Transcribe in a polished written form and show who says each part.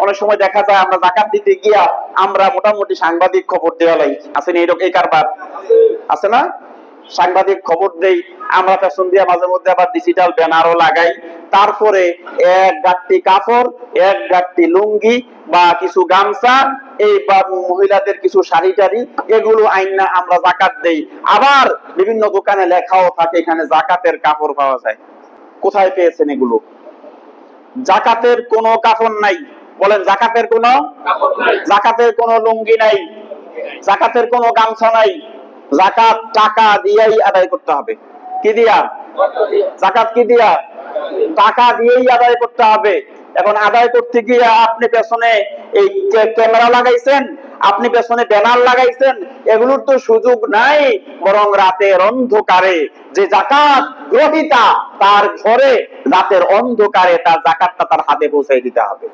Speaker 1: অনেক সময় দেখা যায় আমরা যাকাত দিতে গিয়া আমরা মোটামুটি সাংবাদিক খবর দেওয়া লাই, আছে না এই কারবার? আছে না? সাংবাদিক খবর দেই, আমরা পেছন দিয়ে মাঝে মধ্যে আবার ডিজিটাল ব্যানারও লাগাই। তারপরে এক গাঁটটি কাপড়, এক গাঁটটি লুঙ্গি বা কিছু গামছা, এই বা মহিলাদের কিছু শাড়ি টাড়ি, এগুলো আইনা আমরা যাকাত দেই। আবার বিভিন্ন দোকানে লেখাও থাকে এখানে যাকাতের কাপড় পাওয়া যায়। কোথায় পেয়েছেন এগুলো? যাকাতের কোনো কাপড় নাই। বলেন, যাকাতের কোনো যাকাতের কোনো লুঙ্গি নাই, যাকাতের কোনো গামছা নাই। যাকাত টাকা দিয়েই আদায় করতে হবে। কি দিয়া? যাকাত কি দিয়া? টাকা দিয়েই আদায় করতে হবে। এখন আদায় করতে গিয়ে আপনি পেছনে এই ক্যামেরা লাগাইছেন, আপনি পেছনে ব্যানার লাগাইছেন, এগুলোর তো সুযোগ নাই। বরং রাতের অন্ধকারে যে যাকাত গ্রহীতা, তার ঘরে রাতের অন্ধকারে তার যাকাতটা তার হাতে পৌঁছে দিতে হবে।